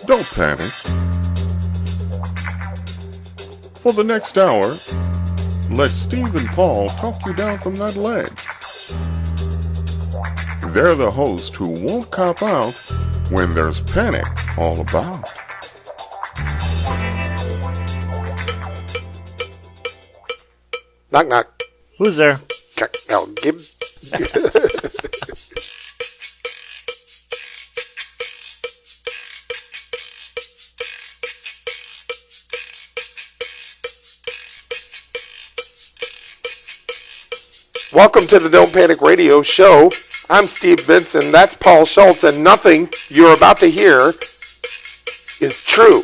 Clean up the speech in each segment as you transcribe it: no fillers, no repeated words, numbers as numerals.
Don't panic. For the next hour, let Steve and Paul talk you down from that ledge. They're the host who won't cop out when there's panic all about. Knock, knock. Who's there? Mel Gib. Welcome to the Don't Panic Radio Show. I'm Steve Vinson. That's Paul Schultz, and nothing you're about to hear is true.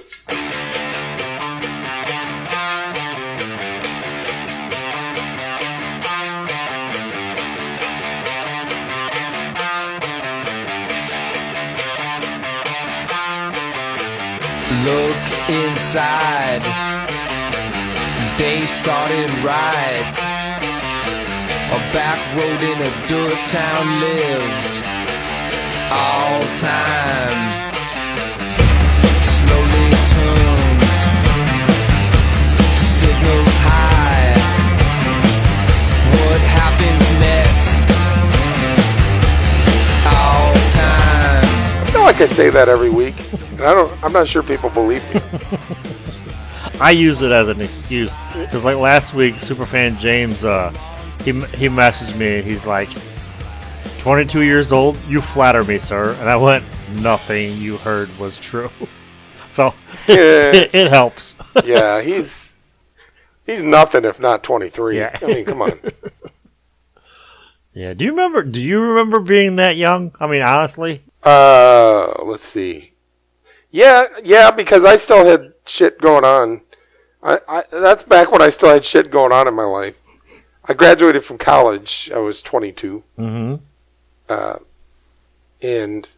Look inside. Day started right. A back road in a dirt town lives all time. Slowly turns, signals high. What happens next? All time. I feel like I say that every week, and I'm not sure people believe me. I use it as an excuse because, like last week, Superfan James, he messaged me and he's like, 22 years old, you flatter me, sir. And I went, nothing you heard was true. So it helps. Yeah, he's nothing if not 23. Yeah. I mean, come on. Yeah. Do you remember being that young? I mean, honestly. Let's see. Yeah, because I still had shit going on. That's back when I still had shit going on in my life. I graduated from college. I was 22. Mm-hmm. And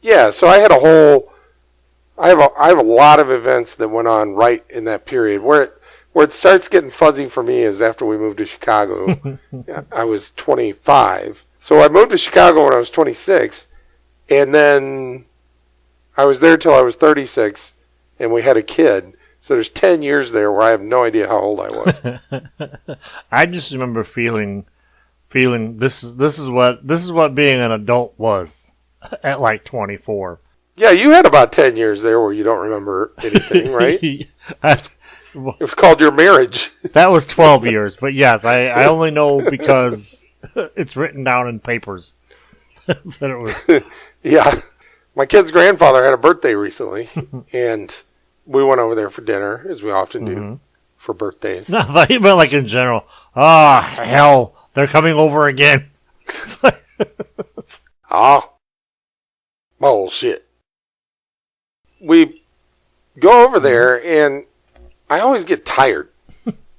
yeah, so I had I have a lot of events that went on right in that period. Where it starts getting fuzzy for me is after we moved to Chicago. I was 25. So I moved to Chicago when I was 26, and then I was there till I was 36, and we had a kid. So there's 10 years there where I have no idea how old I was. I just remember feeling this is what being an adult was at like 24. Yeah, you had about 10 years there where you don't remember anything, right? It was called your marriage. That was 12 years, but yes, I only know because it's written down in papers that it was. Yeah. My kid's grandfather had a birthday recently, and we went over there for dinner, as we often do, for birthdays. No, I thought you meant like in general. Ah, hell, they're coming over again. Bullshit. We go over there, and I always get tired.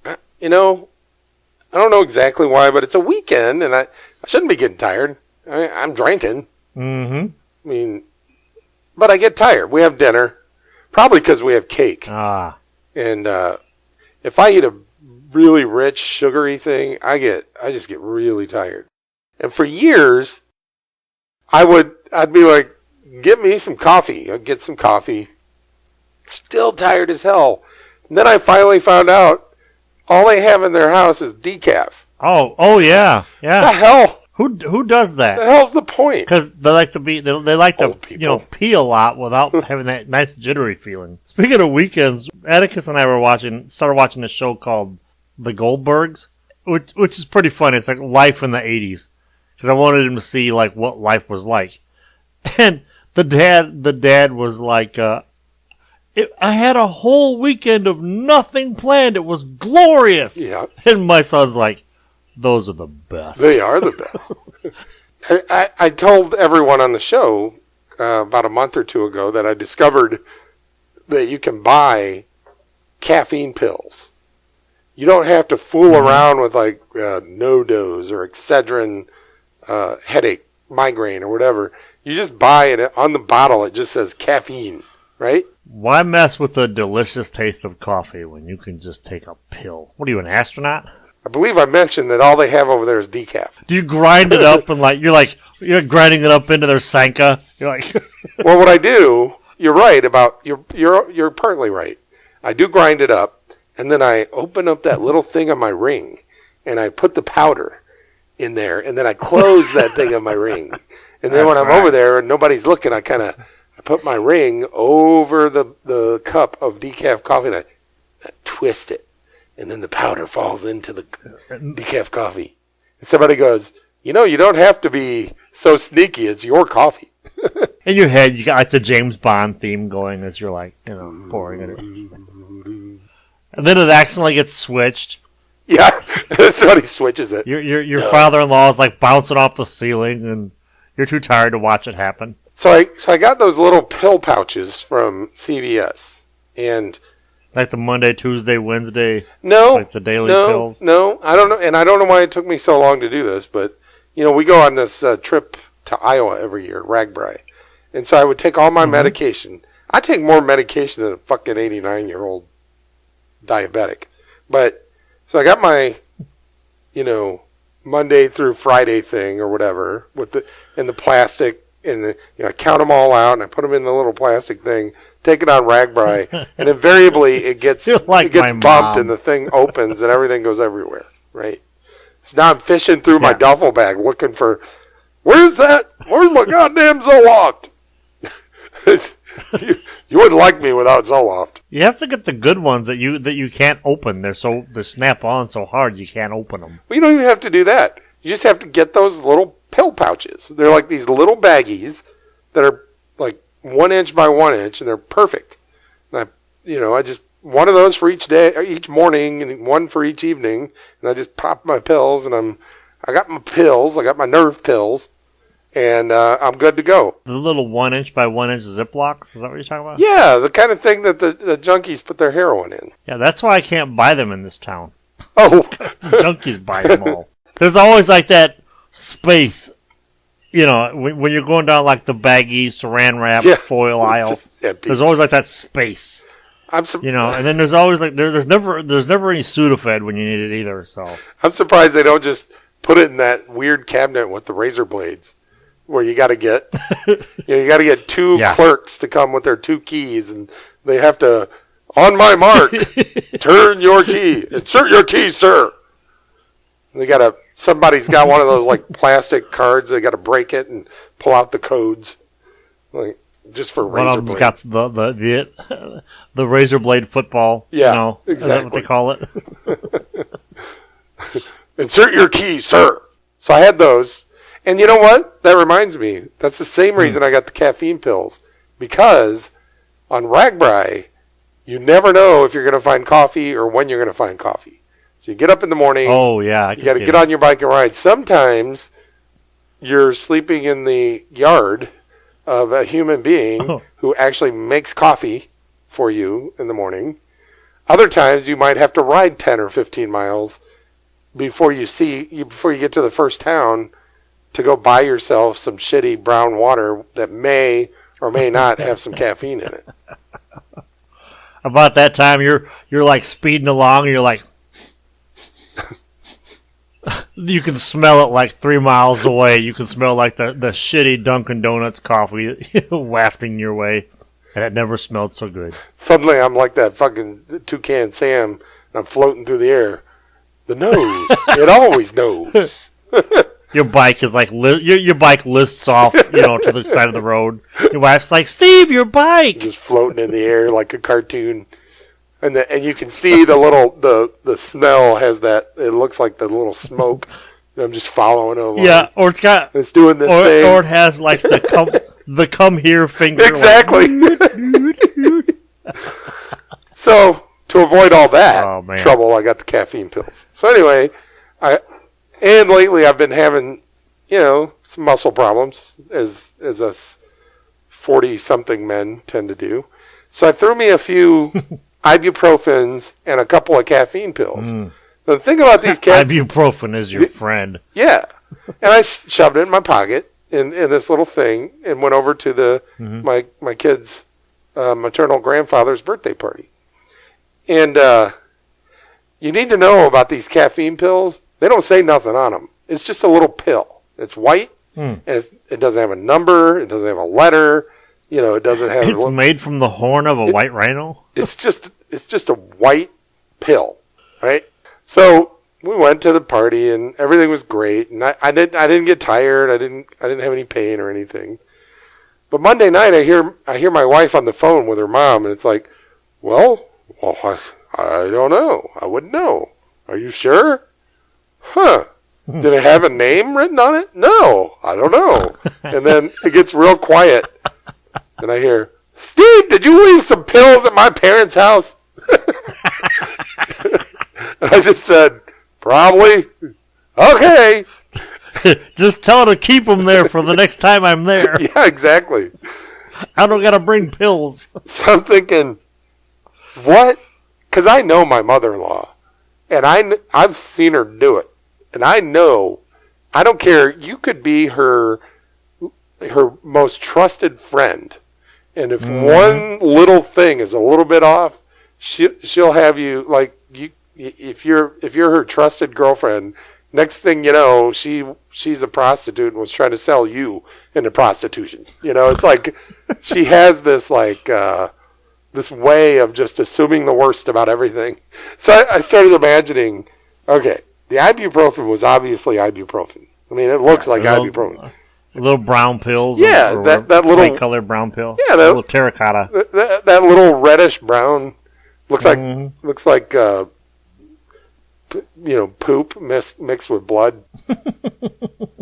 I don't know exactly why, but it's a weekend, and I shouldn't be getting tired. I'm drinking. Mm-hmm. I mean, but I get tired. We have dinner. Probably because we have cake. Ah. And if I eat a really rich, sugary thing, I just get really tired. And for years, I'd be like, get me some coffee. I'd get some coffee. Still tired as hell. And then I finally found out all they have in their house is decaf. Oh yeah. The hell? Who does that? The hell's the point? Because they like to Old people. pee a lot without having that nice jittery feeling. Speaking of weekends, Atticus and I started watching a show called The Goldbergs, which is pretty funny. It's like life in the 80s. Because I wanted him to see like what life was like. And the dad was like, I had a whole weekend of nothing planned. It was glorious. Yeah. And my son's like, those are the best. They are the best. I told everyone on the show about a month or two ago that I discovered that you can buy caffeine pills. You don't have to fool around with like NoDoz or Excedrin headache, migraine, or whatever. You just buy it on the bottle. It just says caffeine, right? Why mess with the delicious taste of coffee when you can just take a pill? What are you, an astronaut? I believe I mentioned that all they have over there is decaf. Do you grind it up and you're grinding it up into their Sanka? You're like, well, what I do you're right about you're partly right. I do grind it up, and then I open up that little thing on my ring, and I put the powder in there, and then I close that thing on my ring. And then when I'm over there and nobody's looking, I put my ring over the cup of decaf coffee, and I twist it, and then the powder falls into the decaf coffee. And somebody goes, you don't have to be so sneaky. It's your coffee. In your head, you got like the James Bond theme going as you're like, pouring it. And then it accidentally gets switched. Yeah, somebody switches it. Your father-in-law is like bouncing off the ceiling, and you're too tired to watch it happen. So I got those little pill pouches from CVS, and like the Monday, Tuesday, Wednesday. No, like the daily pills. No, I don't know, and I don't know why it took me so long to do this, but we go on this trip to Iowa every year, RAGBRAI, and so I would take all my medication. I take more medication than a fucking 89-year-old diabetic, but so I got my, Monday through Friday thing or whatever with the plastic. And I count them all out, and I put them in the little plastic thing, take it on RAGBRAI, and invariably it gets bumped, and the thing opens, and everything goes everywhere, right? So now I'm fishing through my duffel bag looking for, where's my goddamn Zoloft? You wouldn't like me without Zoloft. You have to get the good ones that you can't open. They snap on so hard you can't open them. Well, you don't even have to do that. You just have to get those little pill pouches. They're like these little baggies that are like 1 inch by 1 inch, and they're perfect. And I just one of those for each day, or each morning, and one for each evening. And I just pop my pills, and I got my pills. I got my nerve pills, and I'm good to go. The little 1 inch by 1 inch Ziplocs. Is that what you're talking about? Yeah, the kind of thing that the junkies put their heroin in. Yeah, that's why I can't buy them in this town. Oh, the junkies buy them all. There's always like that space, when you're going down like the baggy saran wrap foil aisle. Just empty. There's always like that space. And then there's always like there's never any Sudafed when you need it either. So I'm surprised they don't just put it in that weird cabinet with the razor blades, where you got to get two clerks to come with their 2 keys, and they have to, on my mark, turn your key, insert your key, sir. And somebody's got one of those like plastic cards. They got to break it and pull out the codes, like just for razor blades. Got the razor blade football. Yeah, exactly. Is that what they call it? Insert your key, sir. So I had those, and you know what? That reminds me. That's the same reason I got the caffeine pills, because on RAGBRAI, you never know if you're going to find coffee or when you're going to find coffee. So you get up in the morning. Oh, yeah. You got to get on your bike and ride. Sometimes you're sleeping in the yard of a human being who actually makes coffee for you in the morning. Other times you might have to ride 10 or 15 miles before you get to the first town to go buy yourself some shitty brown water that may or may not have some caffeine in it. About that time, you're like speeding along, and you're like, you can smell it like 3 miles away. You can smell like the shitty Dunkin' Donuts coffee wafting your way, and it never smelled so good. Suddenly, I'm like that fucking Toucan Sam, and I'm floating through the air. The nose, it always knows. Your bike is like your bike lists off, to the side of the road. Your wife's like, "Steve, your bike!" Just floating in the air like a cartoon. And you can see the smell has that. It looks like the little smoke. I'm just following it along. Yeah, or it's doing this thing, or it has like the come here finger. Exactly. So to avoid all that trouble, I got the caffeine pills. So anyway, lately I've been having some muscle problems, as us 40-something men tend to do. So I threw me a few ibuprofens and a couple of caffeine pills. The thing about these ibuprofen is your friend. Yeah, and I shoved it in my pocket in this little thing and went over to my kid's maternal grandfather's birthday party. And you need to know about these caffeine pills. They don't say nothing on them. It's just a little pill. It's white, and it doesn't have a number. It doesn't have a letter. it doesn't have. It's made from the horn of a white rhino. It's just a white pill, right? So we went to the party and everything was great, and I didn't get tired. I didn't have any pain or anything. But Monday night, I hear my wife on the phone with her mom, and it's like, well, I don't know. I wouldn't know. Are you sure? Huh? Did it have a name written on it? No, I don't know. And then it gets real quiet, and I hear, Steve, did you leave some pills at my parents' house? And I just said, probably. Okay. Just tell her to keep them there for the next time I'm there. Yeah, exactly. I don't got to bring pills. So I'm thinking, what? Because I know my mother-in-law, and I've seen her do it. And I know, I don't care, you could be her most trusted friend. And if one little thing is a little bit off, she'll have you, like, if you're her trusted girlfriend, next thing you know, she's a prostitute and was trying to sell you into prostitution. It's like she has this, like, this way of just assuming the worst about everything. So I started imagining, okay, the ibuprofen was obviously ibuprofen. I mean, it looks like ibuprofen. Little brown pills. Yeah, or that little white colored brown pill. Yeah, that little terracotta. That little reddish brown looks like poop mixed with blood.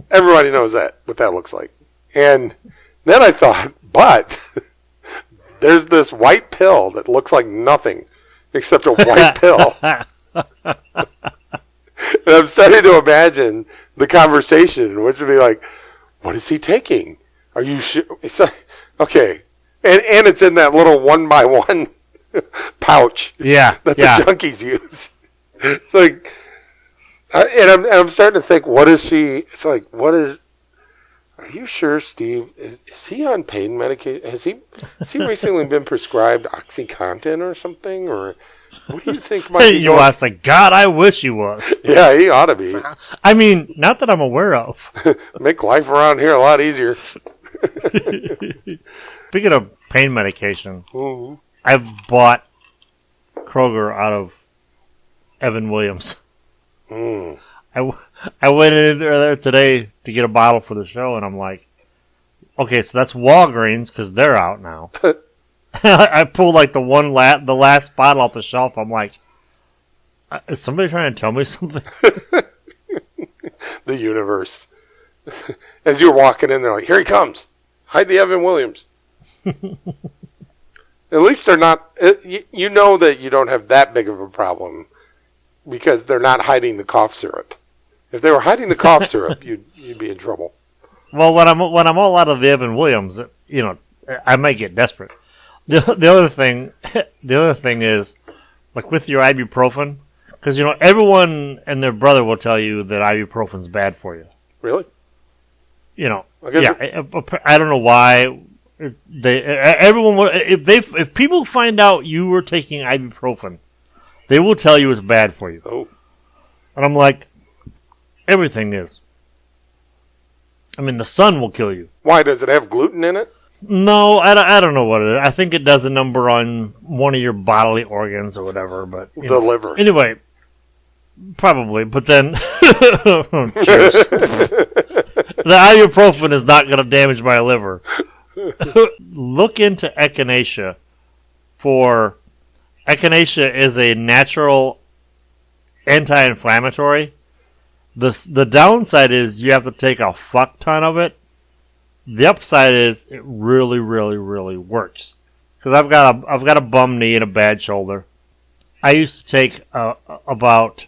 Everybody knows what that looks like. And then I thought, but there's this white pill that looks like nothing except a white pill. And I'm starting to imagine the conversation, which would be like, what is he taking? Are you sure? It's like, okay. And it's in that little 1x1 pouch that the junkies use. It's like, and I'm starting to think, what is she? It's like, are you sure, Steve? Is he on pain medication? Has he recently been prescribed OxyContin or something? Or what do you think might be You asked, like, God, I wish he was. Yeah, he ought to be. I mean, not that I'm aware of. Make life around here a lot easier. Speaking of pain medication, Mm-hmm. I've bought Kroger out of Evan Williams. Mm. I went in there today to get a bottle for the show, and I'm like, okay, so that's Walgreens because they're out now. I pulled like the last bottle off the shelf. I'm like, is somebody trying to tell me something? The universe. As you're walking in, they're like, here he comes. Hide the Evan Williams. At least they're not, you know that you don't have that big of a problem because they're not hiding the cough syrup. If they were hiding the cough syrup, you'd be in trouble. Well, when I'm all out of the Evan Williams, I might get desperate. The other thing is, like with your ibuprofen, because everyone and their brother will tell you that ibuprofen's bad for you. Really? I don't know why if people find out you were taking ibuprofen, they will tell you it's bad for you. Oh. And I'm like, everything is. I mean, the sun will kill you. Why? Does it have gluten in it? No, I don't know what it is. I think it does a number on one of your bodily organs or whatever. But the liver. Anyway, probably. But then, cheers. The ibuprofen is not going to damage my liver. Look into echinacea. Echinacea is a natural anti-inflammatory. The downside is you have to take a fuck ton of it. The upside is it really, really, really works. Because I've got a bum knee and a bad shoulder. I used to take about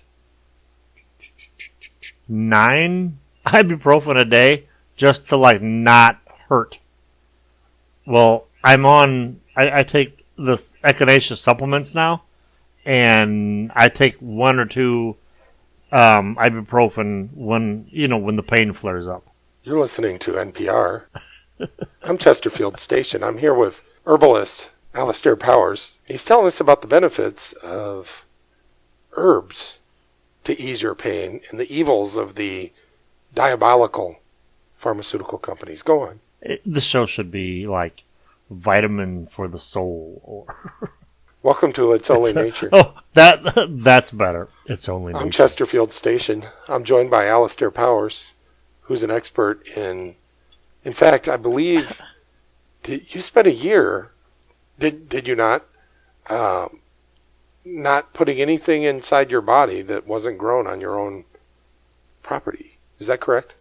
9 ibuprofen a day just to not hurt. Well, I take this echinacea supplements now, and I take 1 or 2 ibuprofen when the pain flares up. You're listening to NPR. I'm Chesterfield Station. I'm here with herbalist Alistair Powers. He's telling us about the benefits of herbs to ease your pain and the evils of the diabolical pharmaceutical companies. Go on. The show should be like vitamin for the soul. Or Welcome to It's Only Nature. oh, that's better. It's only I'm nature. Chesterfield Station. I'm joined by Alistair Powers, who's an expert in fact, I believe, you spent a year, did you not, not putting anything inside your body that wasn't grown on your own property. Is that correct?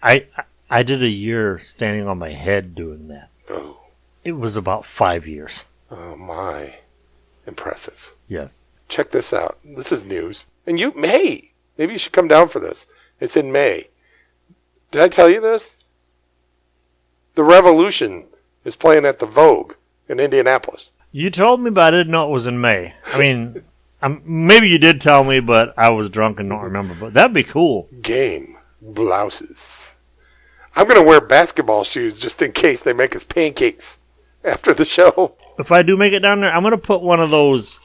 I did a year standing on my head doing that. Oh, It was about 5 years. oh my. Impressive. Yes. Check this out. This is news. And maybe you should come down for this. It's in May. Did I tell you this? The Revolution is playing at the Vogue in Indianapolis. You told me, but I didn't know it was in May. I mean, maybe you did tell me, but I was drunk and don't remember. But that'd be cool. Game blouses. I'm going to wear basketball shoes just in case they make us pancakes after the show. If I do make it down there, I'm going to put one of those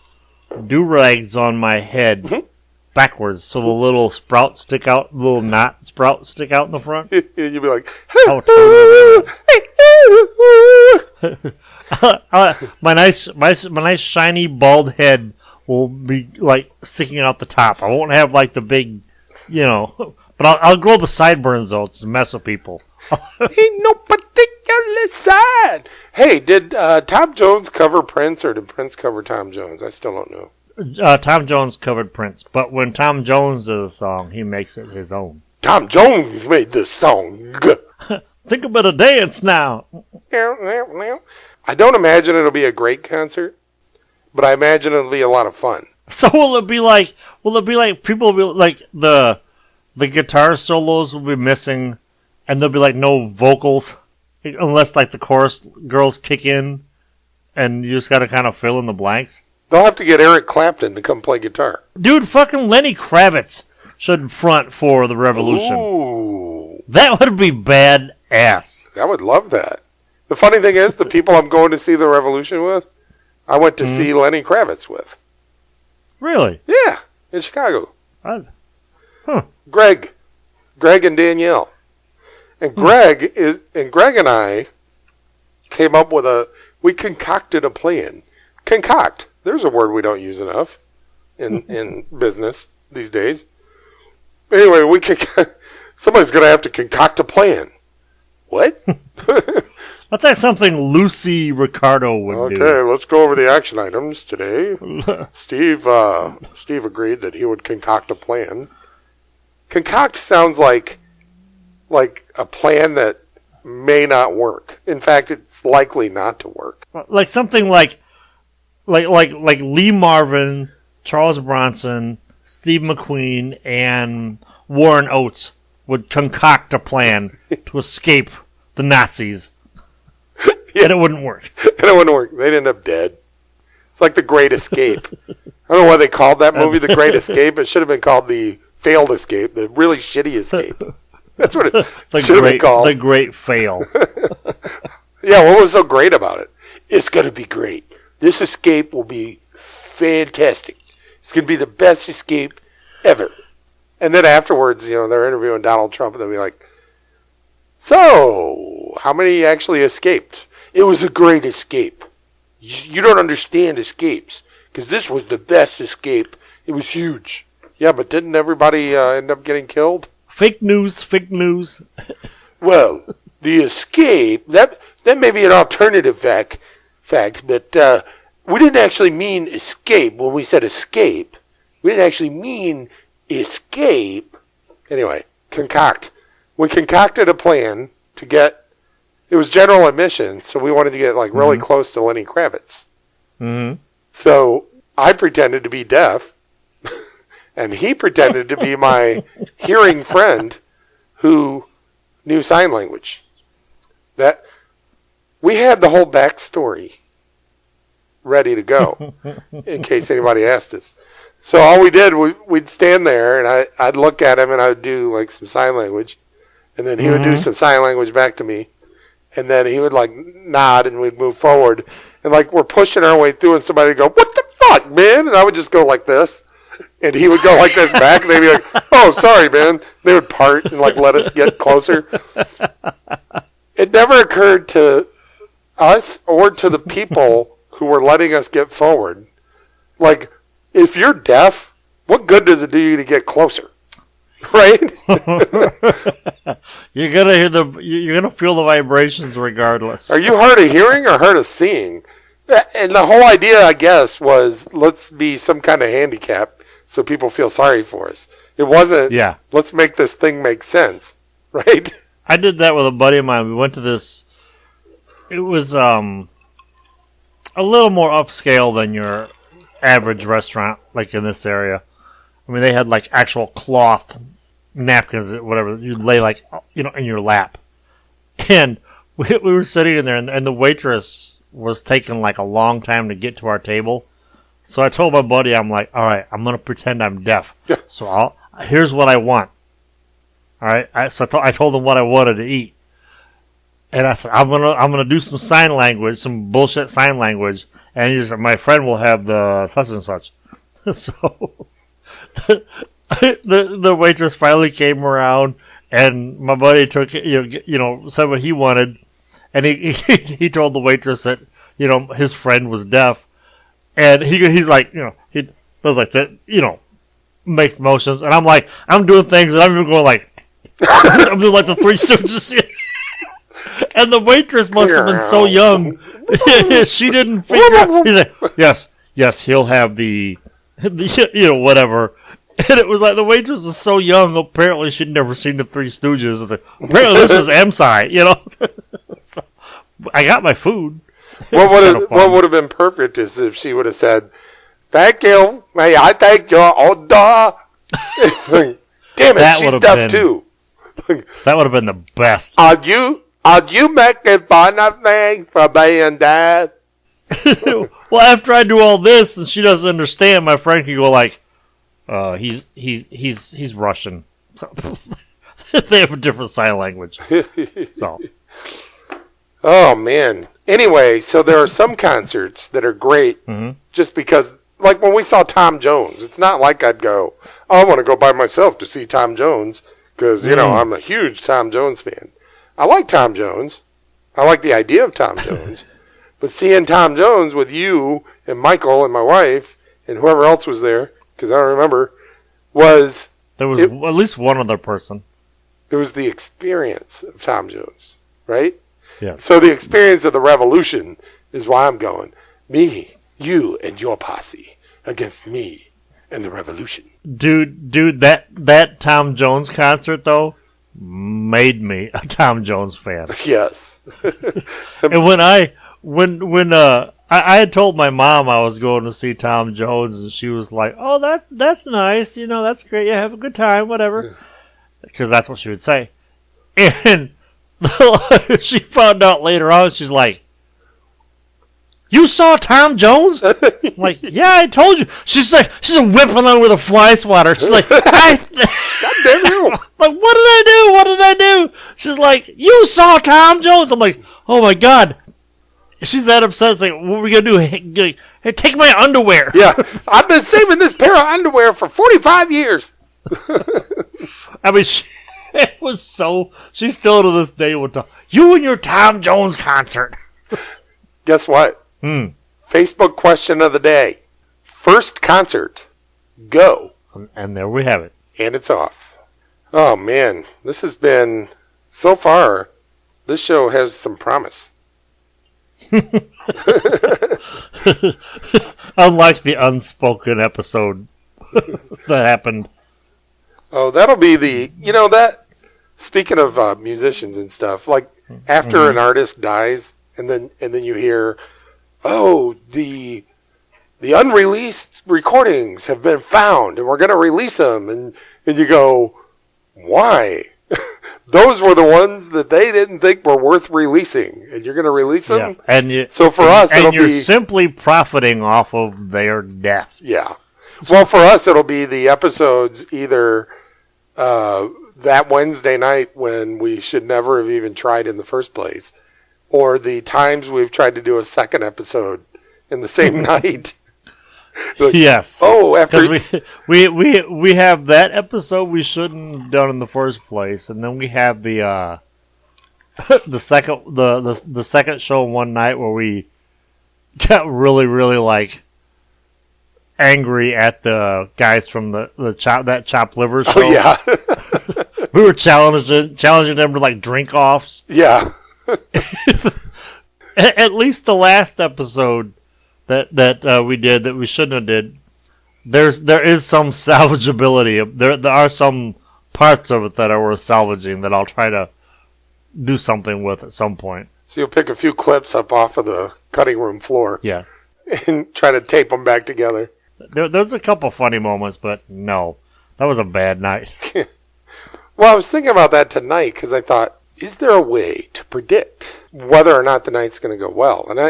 do-rags on my head backwards so the little sprouts stick out, the little knot sprouts stick out in the front. You'll be like, Oh, my nice shiny bald head will be like sticking out the top. I won't have like the big, but I'll grow the sideburns though to mess with people. ain't no particular side. Hey, did Tom Jones cover Prince or did Prince cover Tom Jones? I still don't know. Tom Jones covered Prince, but when Tom Jones does a song, he makes it his own. Tom Jones made this song. Think about a dance now. I don't imagine it'll be a great concert, but I imagine it'll be a lot of fun. So will it be like people will be like the guitar solos will be missing and there'll be like no vocals unless like the chorus girls kick in and you just gotta kind of fill in the blanks? They'll have to get Eric Clapton to come play guitar. Dude, fucking Lenny Kravitz should front for the Revolution. Ooh, That would be badass. I would love that. The funny thing is, the people I'm going to see the Revolution with, I went to see Lenny Kravitz with. Really? Yeah, in Chicago. Huh. Greg and Danielle. And Greg and I came up with we concocted a plan. Concoct. There's a word we don't use enough in business these days. Anyway, somebody's going to have to concoct a plan. What? That's like something Lucy Ricardo would do. Okay, let's go over the action items today. Steve agreed that he would concoct a plan. Concoct sounds like a plan that may not work. In fact, it's likely not to work. Like something like Lee Marvin, Charles Bronson, Steve McQueen, and Warren Oates would concoct a plan to escape the Nazis. Yeah. And it wouldn't work. And it wouldn't work. They'd end up dead. It's like The Great Escape. I don't know why they called that movie The Great Escape. It should have been called The Failed Escape, the really shitty escape. That's what it should have been called. The Great Fail. Yeah, what was so great about it? It's going to be great. This escape will be fantastic. It's going to be the best escape ever. And then afterwards, they're interviewing Donald Trump, and they'll be like, so, how many actually escaped? It was a great escape. You don't understand escapes, because this was the best escape. It was huge. Yeah, but didn't everybody end up getting killed? Fake news. Well, the escape, that may be an alternative fact, but we didn't actually mean escape when we said escape. We didn't actually mean escape. Anyway, concoct. We concocted a plan to get, it was general admission, so we wanted to get really close to Lenny Kravitz. Mm-hmm. So I pretended to be deaf, and he pretended to be my hearing friend who knew sign language. That we had the whole backstory ready to go in case anybody asked us. So all we did, we'd stand there, and I'd look at him, and I would do some sign language, and then he would do some sign language back to me, and then he would nod, and we'd move forward, and we're pushing our way through, and somebody would go, "What the fuck, man?" And I would just go like this, and he would go like this back, and they'd be like, "Oh, sorry, man." They would part and let us get closer. It never occurred to us or to the people who were letting us get forward. Like, if you're deaf, what good does it do you to get closer? Right? You're gonna hear you're gonna feel the vibrations regardless. Are you hard of hearing or hard of seeing? And the whole idea, I guess, was let's be some kind of handicap so people feel sorry for us. It wasn't, Yeah. let's make this thing make sense. Right? I did that with a buddy of mine. We went to this. It was a little more upscale than your average restaurant, like in this area. I mean, they had like actual cloth napkins, whatever you lay like in your lap. And we were sitting in there, and the waitress was taking like a long time to get to our table. So I told my buddy, I'm like, all right, I'm gonna pretend I'm deaf. Yeah. So here's what I want. All right, so I told him what I wanted to eat, and I said I'm gonna do some sign language, some bullshit sign language, and he said, my friend will have the such and such. So the waitress finally came around, and my buddy took said what he wanted, and he told the waitress that his friend was deaf, and he's like he was like that makes motions, and I'm like I'm doing things, and I'm even going like. I'm doing like the Three Stooges, and the waitress must have been so young, she didn't figure out. He's like, yes, he'll have the whatever. And it was like the waitress was so young. Apparently, she'd never seen the Three Stooges. It's like, apparently, this is MSI, So, I got my food. What would have been perfect is if she would have said, "Thank you, may I take your order?" Damn it, That she's would've deaf been- too. That would have been the best. Are you making fun of me for being deaf? Well, after I do all this and she doesn't understand, my friend can go like, he's Russian. So they have a different sign language. So Oh man. Anyway, so there are some concerts that are great just because, like when we saw Tom Jones, it's not like I'd go, oh, I want to go by myself to see Tom Jones because, I'm a huge Tom Jones fan. I like Tom Jones. I like the idea of Tom Jones. But seeing Tom Jones with you and Michael and my wife and whoever else was there, because I don't remember, there was at least one other person. it was the experience of Tom Jones, right? Yeah. So the experience of the revolution is why I'm going. Me, you, and your posse against me and the revolution. Dude, that Tom Jones concert though made me a Tom Jones fan. Yes. And when I had told my mom I was going to see Tom Jones, and she was like, "Oh, that's nice. That's great. Yeah, have a good time, whatever." Because that's what she would say. And she found out later on. She's like, "You saw Tom Jones?" I'm like, "Yeah, I told you." She's whipping on with a fly swatter. She's like, God damn you. like, what did I do? What did I do? She's like, "You saw Tom Jones." I'm like, "Oh my god." She's that upset. It's like, what are we going to do? Hey, take my underwear. Yeah. I've been saving this pair of underwear for 45 years. I mean, it was so... She still to this day would talk, you and your Tom Jones concert. Guess what? Facebook question of the day. First concert. Go. And there we have it. And it's off. Oh, man. This has been... So far, this show has some promise. Unlike the unspoken episode that happened. Oh, that'll be the... that... Speaking of musicians and stuff, like after an artist dies, and then you hear, oh, the unreleased recordings have been found, and we're going to release them, and you go, why? Those were the ones that they didn't think were worth releasing, and you're going to release them. Yes. And so for us, and it'll you're be simply profiting off of their death. yeah. Well, for us, it'll be the episodes either. That Wednesday night when we should never have even tried in the first place, or the times we've tried to do a second episode in the same night. Like, Yes. oh, after Because we have that episode we shouldn't have done in the first place, and then we have the the second show one night where we got really, really like angry at the guys from that chopped liver show. Oh yeah, We were challenging them to like drink offs. yeah. At least the last episode that we did that we shouldn't have did. There is some salvageability. There are some parts of it that are worth salvaging that I'll try to do something with at some point. So you'll pick a few clips up off of the cutting room floor Yeah. and try to tape them back together. There's a couple funny moments, but no. That was a bad night. Well, I was thinking about that tonight because I thought, is there a way to predict whether or not the night's going to go well? And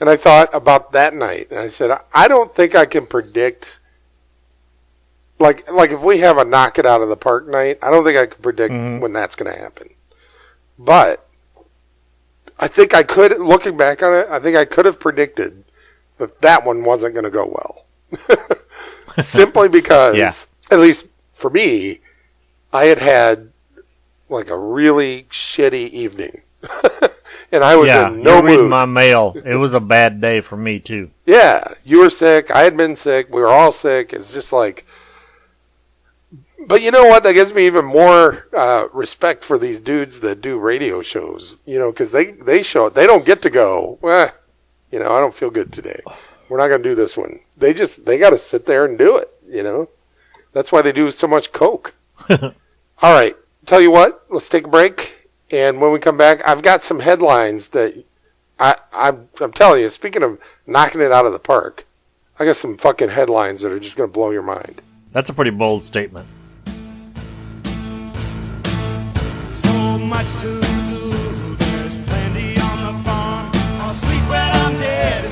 I thought about that night, and I said, I don't think I can predict. Like if we have a knock it out of the park night, I don't think I can predict when that's going to happen. But I think I could, looking back on it, I think I could have predicted that one wasn't going to go well. Simply because, at least for me, I had like a really shitty evening. And I was in no you're reading mood. my mail. It was a bad day for me, too. Yeah, you were sick. I had been sick. We were all sick. It's just like... But you know what? That gives me even more respect for these dudes that do radio shows. You know, because they don't get to go, I don't feel good today. We're not going to do this one. They got to sit there and do it, you know. That's why they do so much coke. All right. Tell you what, let's take a break. And when we come back, I've got some headlines that I'm telling you, speaking of knocking it out of the park, I got some fucking headlines that are just going to blow your mind. That's a pretty bold statement. So much to do, there's plenty on the farm. I'll sleep when I'm dead.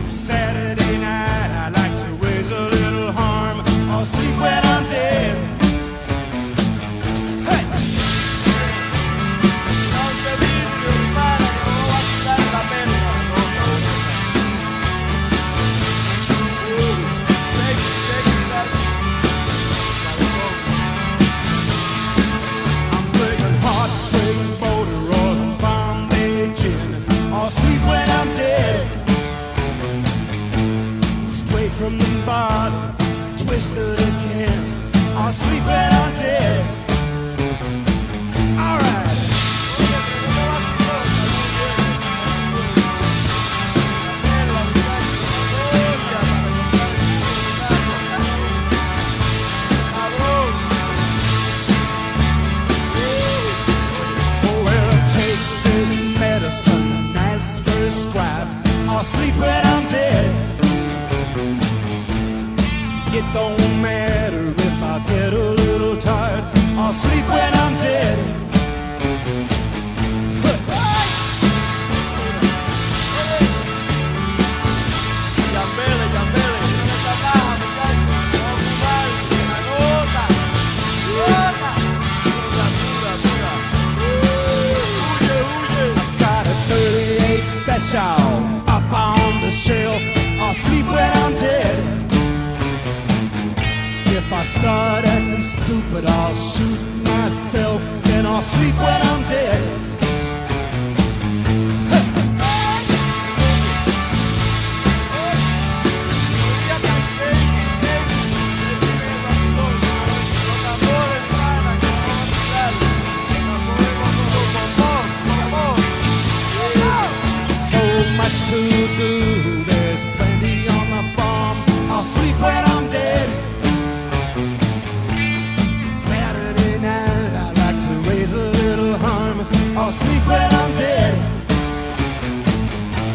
Saturday night, I like to raise a little harm. I'll sleep when I'm dead. Hey! I'm drinking heartbreak motor oil and Bombay gin. I'll sleep when I'm dead. Straight from the bottom, twisted again. I'll sleep when I'm dead. All right. Oh, well, take this medicine that's prescribed. I'll sleep when I'm dead. It don't matter if I get a little tired. I'll sleep when I'm dead. I've got a 38 special up on the shelf. I'll sleep when I'm dead. If I start acting stupid, I'll shoot myself. Then I'll sleep when I'm dead. So much to do, there's plenty on the farm. I'll sleep when I'm dead. Saturday night, I like to raise a little harm. I'll sleep when I'm dead.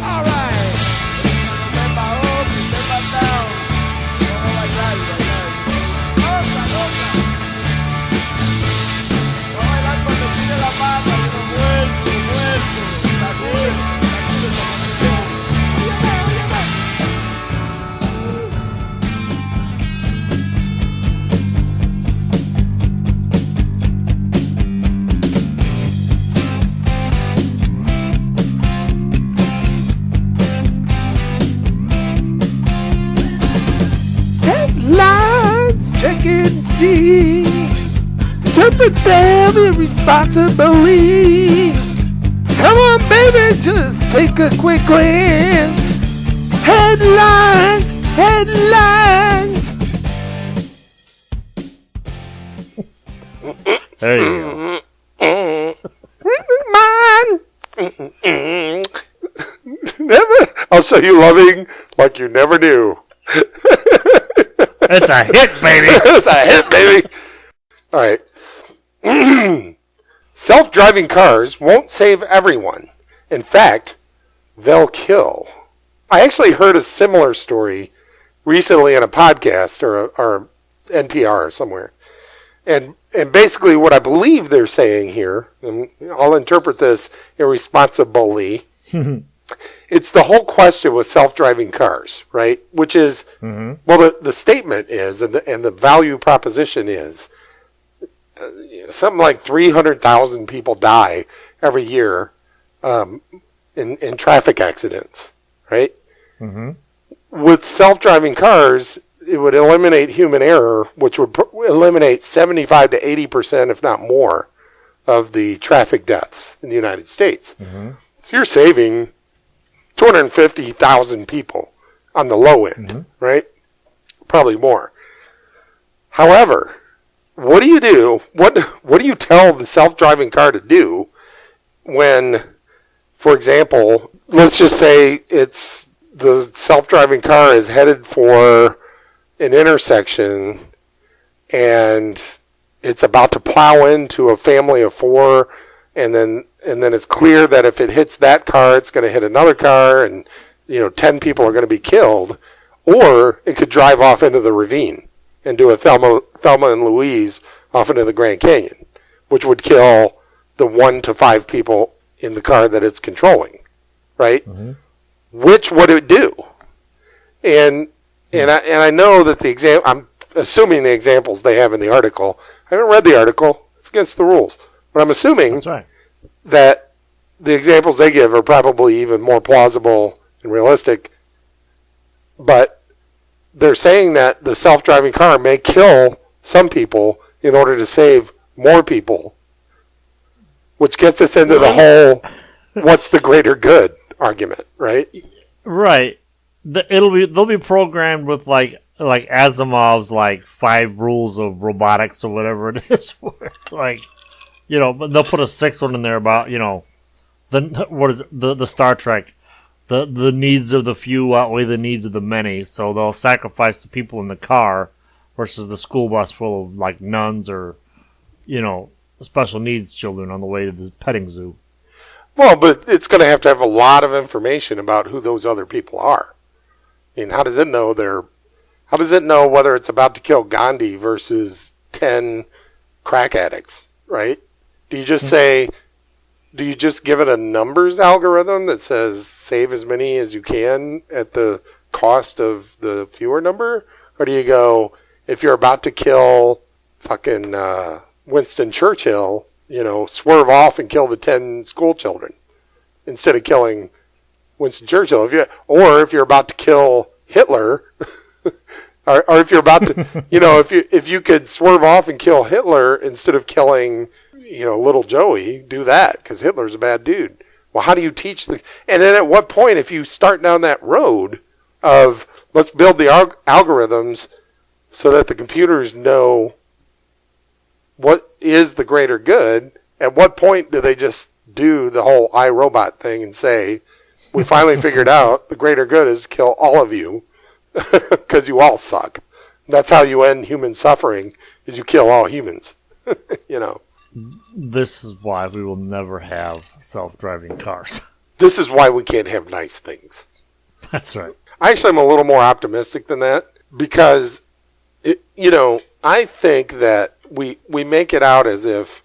All right. Headlines, check and see. interpret them irresponsibly. Come on, baby, just take a quick glance. Headlines, headlines. There you go. Mine. Never. I'll show you loving like you never knew. It's a hit, baby. It's a hit, baby. All right. Self-driving cars won't save everyone. In fact, they'll kill. I actually heard a similar story recently in a podcast or NPR or somewhere. And basically what I believe they're saying here, and I'll interpret this irresponsibly, it's the whole question with self-driving cars, right? Which is, well, the statement is, and the value proposition is, something like 300,000 people die every year in traffic accidents, right? With self-driving cars, it would eliminate human error, which would eliminate 75 to 80%, if not more, of the traffic deaths in the United States. So you're saving 250,000 people on the low end, right? Probably more. However, what do you do? What do you tell the self-driving car to do when, for example, let's just say it's the self-driving car is headed for an intersection and it's about to plow into a family of four, and then it's clear that if it hits that car, it's going to hit another car, and 10 people are going to be killed, or it could drive off into the ravine and do a Thelma and Louise off into the Grand Canyon, which would kill the 1 to 5 people in the car that it's controlling, right? Which would it do? And I know that I'm assuming the examples they have in the article. I haven't read the article. It's against the rules. But I'm assuming That's right. that the examples they give are probably even more plausible and realistic. But they're saying that the self-driving car may kill some people in order to save more people, which gets us into the whole what's the greater good argument, right? Right. They'll be programmed with like Asimov's 5 rules of robotics or whatever it is, where it's but they'll put a 6th one in there about the Star Trek, the needs of the few outweigh the needs of the many, so they'll sacrifice the people in the car versus the school bus full of nuns or special needs children on the way to the petting zoo. Well, but it's going to have a lot of information about who those other people are. I mean, how does it know whether it's about to kill Gandhi versus 10 crack addicts, right? Do you just give it a numbers algorithm that says save as many as you can at the cost of the fewer number? Or do you go, if you're about to kill fucking Winston Churchill, swerve off and kill the 10 school children instead of killing Winston Churchill? If you're about to kill Hitler, or if you're about to, if you could swerve off and kill Hitler instead of killing, little Joey, do that because Hitler's a bad dude. Well, how do you teach and then at what point, if you start down that road of let's build the algorithms so that the computers know what is the greater good, at what point do they just do the whole iRobot thing and say, we finally figured out the greater good is to kill all of you because you all suck. That's how you end human suffering, is you kill all humans. This is why we will never have self-driving cars. This is why we can't have nice things. That's right. I actually am a little more optimistic than that because, I think that we make it out as if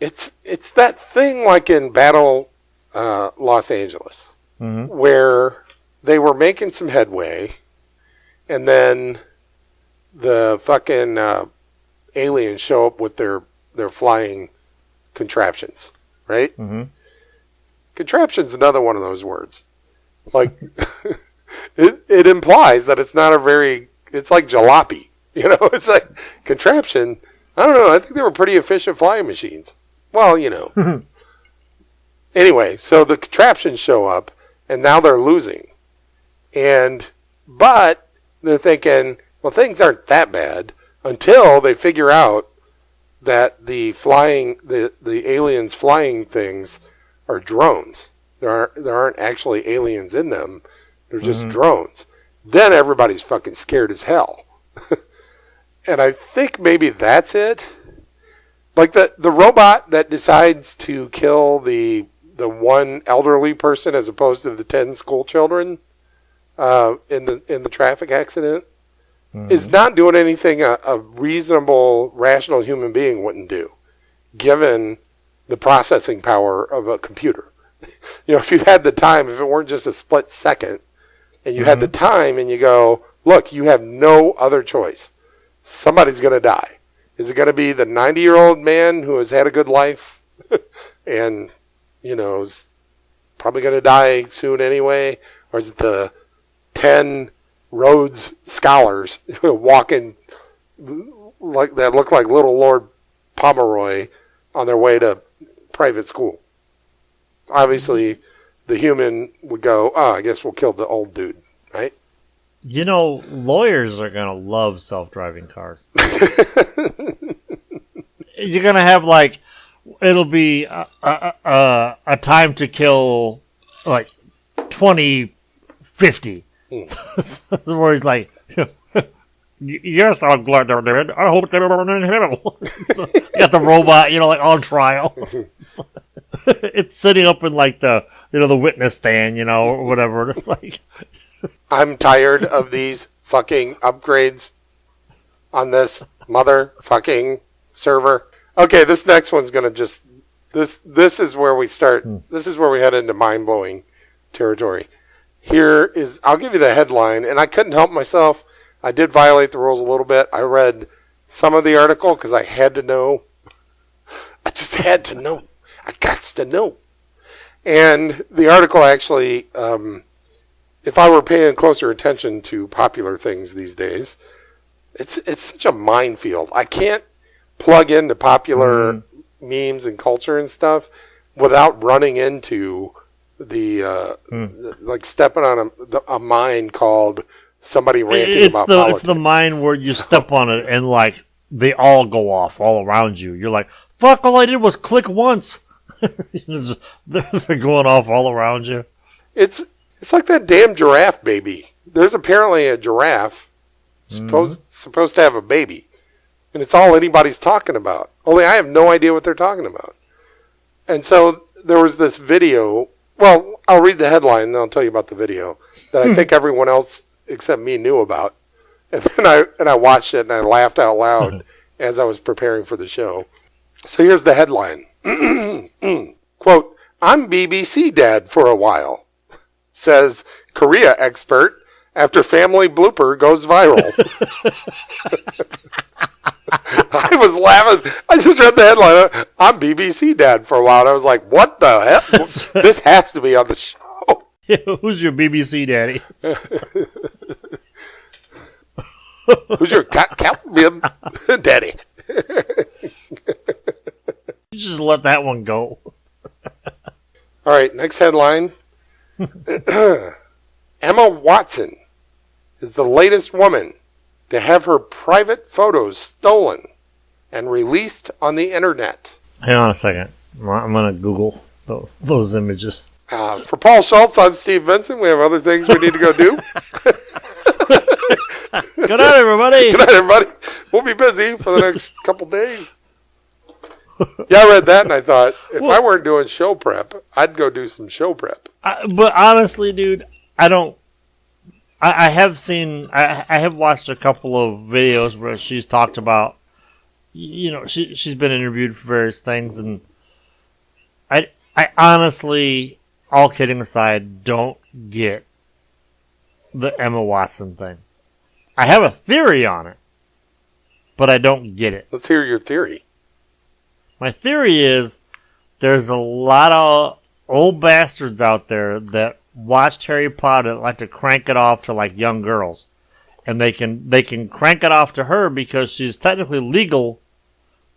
it's that thing like in Battle Los Angeles, where they were making some headway, and then the fucking aliens show up with their flying contraptions, right? Contraption's another one of those words. It implies that it's not it's like jalopy. It's like contraption. I don't know. I think they were pretty efficient flying machines. Well, you know. Anyway, so the contraptions show up, and now they're losing. But they're thinking, well, things aren't that bad until they figure out that the aliens flying things are drones. There aren't actually aliens in them. They're just drones. Then everybody's fucking scared as hell. And I think maybe that's it. Like the robot that decides to kill the one elderly person as opposed to the 10 school children in the traffic accident is not doing anything a reasonable, rational human being wouldn't do, given the processing power of a computer. You know, if you had the time, if it weren't just a split second, and you had the time and you go, look, you have no other choice. Somebody's going to die. Is it going to be the 90-year-old man who has had a good life and, you know, is probably going to die soon anyway? Or is it the 10 Rhodes scholars walking like that look like little Lord Pomeroy on their way to private school? Obviously, the human would go, oh, I guess we'll kill the old dude, right? You know, lawyers are going to love self-driving cars. You're going to have, like, it'll be a time to kill, like, 2050. Where he's like, yes, I'm glad they're dead. I hope they're in hell. You got the robot, you know, like, on trial. It's sitting up in, like, the witness stand, you know, or whatever. It's like... I'm tired of these fucking upgrades on this motherfucking server. Okay, this next one's gonna just this is where we start. This is where we head into mind-blowing territory. Here is, I'll give you the headline, and I couldn't help myself. I did violate the rules a little bit. I read some of the article because I had to know. I just had to know. I got to know. And the article actually, if I were paying closer attention to popular things these days, it's such a minefield. I can't plug into popular memes and culture and stuff without running into like stepping on a mine called somebody ranting about politics. It's the mine where you step on it and like they all go off all around you. You're like, fuck! All I did was click once. They're going off all around you. It's like that damn giraffe baby. There's apparently a giraffe supposed to have a baby. And it's all anybody's talking about. Only I have no idea what they're talking about. And so there was this video. Well, I'll read the headline and then I'll tell you about the video that I think everyone else except me knew about. And then I watched it and I laughed out loud as I was preparing for the show. So here's the headline. Quote, I'm BBC dad for a while, says Korea expert after family blooper goes viral. I was laughing. I just read the headline. I'm BBC dad for a while. And I was like, what the hell? This has to be on the show. Who's your BBC daddy? Who's your Caribbean daddy? You just let that one go. All right, next headline. Emma Watson is the latest woman to have her private photos stolen and released on the internet. Hang on a second. I'm going to Google those images. For Paul Schultz, I'm Steve Vincent. We have other things we need to go do. Good night, everybody. Good night, everybody. We'll be busy for the next couple days. Yeah, I read that and I thought, if I weren't doing show prep, I'd go do some show prep. But honestly, dude, I don't. I have seen. I have watched a couple of videos where she's talked about. You know, she's been interviewed for various things, and I honestly, all kidding aside, don't get the Emma Watson thing. I have a theory on it, but I don't get it. Let's hear your theory. My theory is there's a lot of old bastards out there that watched Harry Potter that like to crank it off to like young girls. And they can crank it off to her because she's technically legal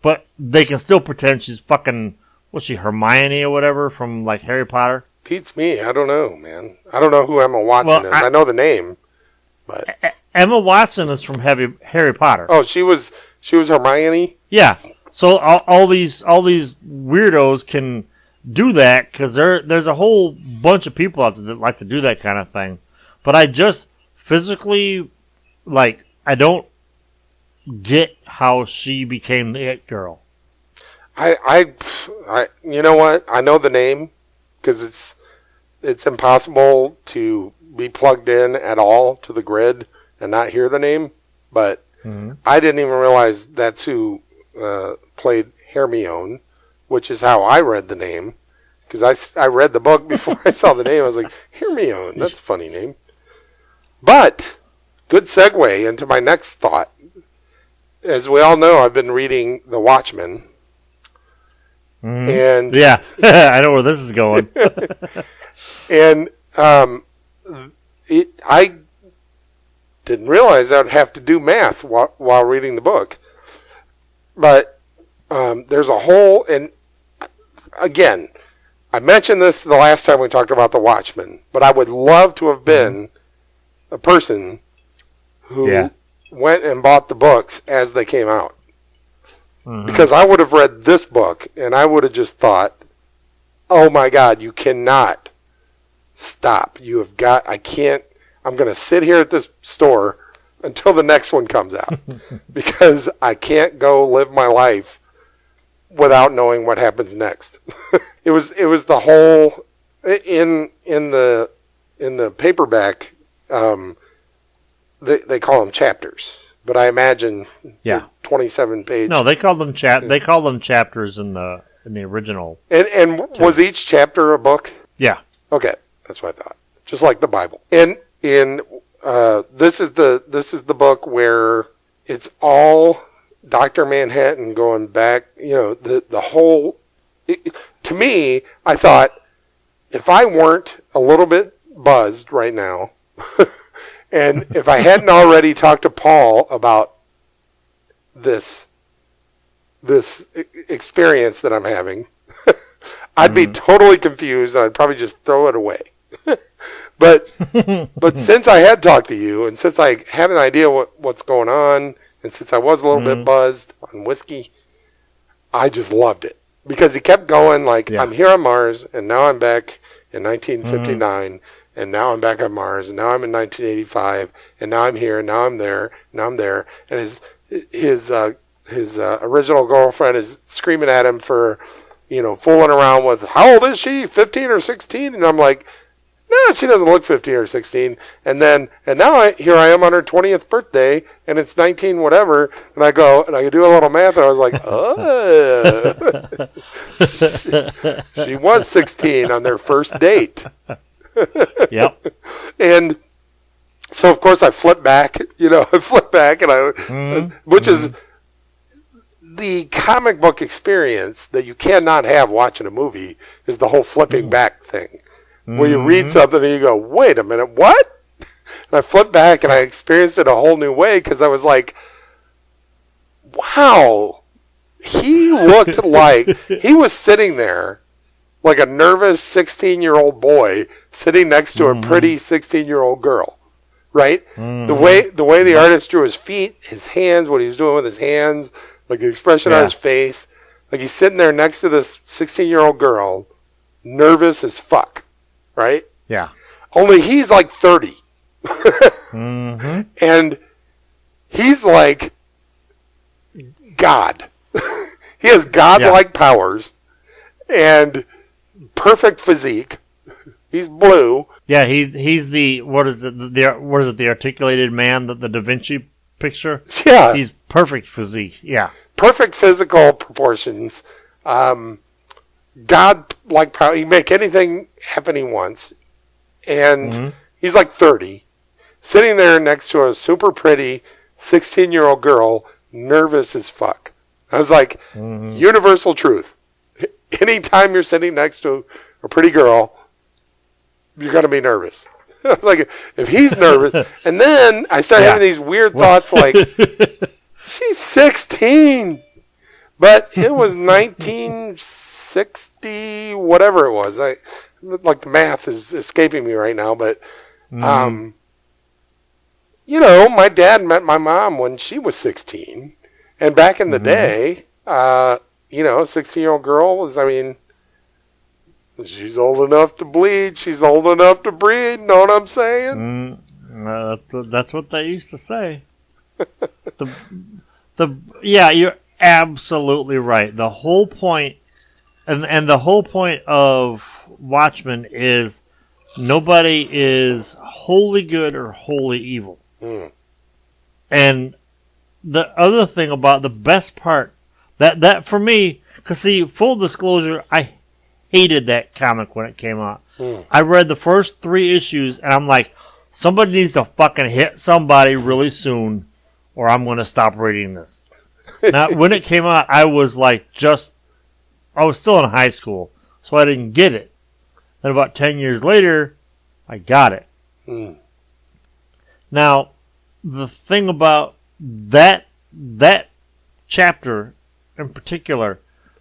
but they can still pretend she's fucking, what's she, Hermione or whatever from like Harry Potter? Beats me. I don't know, man. I don't know who Emma Watson is. I know the name, but Emma Watson is from Harry Potter. oh, she was Hermione. Yeah. So all these weirdos can do that because there's a whole bunch of people out there that like to do that kind of thing. But I just physically, like, I don't get how she became the it girl. I you know what? I know the name because it's impossible to be plugged in at all to the grid and not hear the name. But I didn't even realize that's who played Hermione, which is how I read the name. Because I read the book before I saw the name. I was like, Hermione, that's a funny name. But, good segue into my next thought. As we all know, I've been reading The Watchmen. And Yeah, I know where this is going. And I didn't realize I would have to do math while reading the book. But there's a whole, and again, I mentioned this the last time we talked about The Watchmen, but I would love to have been a person who went and bought the books as they came out. Because I would have read this book, and I would have just thought, oh my God, you cannot stop. You have got, I'm going to sit here at this store until the next one comes out. Because I can't go live my life without knowing what happens next. It was the whole, in the paperback, they call them chapters. But I imagine 27 pages. No, they call them chapters in the original. And was each chapter a book? Yeah. Okay, that's what I thought. Just like the Bible. And this is the book where it's all Dr. Manhattan going back. You know, the whole. To me, I thought if I weren't a little bit buzzed right now. And if I hadn't already talked to Paul about this experience that I'm having, I'd be totally confused and I'd probably just throw it away. But since I had talked to you and since I had an idea what's going on and since I was a little bit buzzed on whiskey, I just loved it. Because he kept going like, I'm here on Mars and now I'm back in 1959. And now I'm back on Mars, and now I'm in 1985, and now I'm here, and now I'm there, now I'm there. And his original girlfriend is screaming at him for, fooling around with, how old is she, 15 or 16? And I'm like, no, she doesn't look 15 or 16. And now here I am on her 20th birthday, and it's 19 whatever, and I go, and I do a little math, and I was like, oh. She was 16 on their first date. Yep. And so of course I flip back, and which is the comic book experience that you cannot have watching a movie is the whole flipping back thing. Where you read something and you go, wait a minute, what? And I flip back and I experienced it a whole new way because I was like, wow, he looked like he was sitting there like a nervous 16-year-old boy sitting next to a pretty 16-year-old girl, right? The way the artist drew his feet, his hands, what he was doing with his hands, like the expression on his face, like he's sitting there next to this 16-year-old girl, nervous as fuck, right? Yeah. Only he's like 30. And he's like God. He has godlike powers and perfect physique. He's blue. Yeah, he's the what is it? The articulated man, the Da Vinci picture? Yeah. He's perfect physique. Yeah. Perfect physical proportions. God-like power. He can make anything happen he wants. And he's like 30. Sitting there next to a super pretty 16-year-old girl, nervous as fuck. I was like, universal truth. Anytime you're sitting next to a pretty girl, you're going to be nervous. I was like, if he's nervous. And then I start having these weird thoughts like, she's 16. But it was 1960, whatever it was. Like the math is escaping me right now, but my dad met my mom when she was 16, and back in the day, 16-year-old girl was, she's old enough to bleed, she's old enough to breed. Know what I'm saying? That's what they used to say. Yeah, you're absolutely right. The whole point, and the whole point of Watchmen is nobody is wholly good or wholly evil. And the other thing about the best part, that for me, because see, full disclosure, I hated that comic when it came out. I read the first 3 issues, and I'm like, somebody needs to fucking hit somebody really soon, or I'm going to stop reading this. Now, when it came out, I was still in high school, so I didn't get it. Then about 10 years later, I got it. Now, the thing about that chapter in particular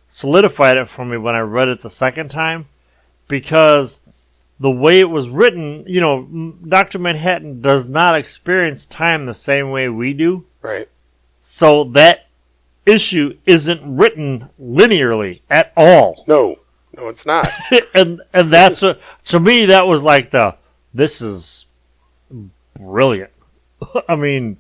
solidified it for me when I read it the second time, because the way it was written, Dr. Manhattan does not experience time the same way we do. Right. So that issue isn't written linearly at all. No, it's not. and that's to me, that was like this is brilliant. That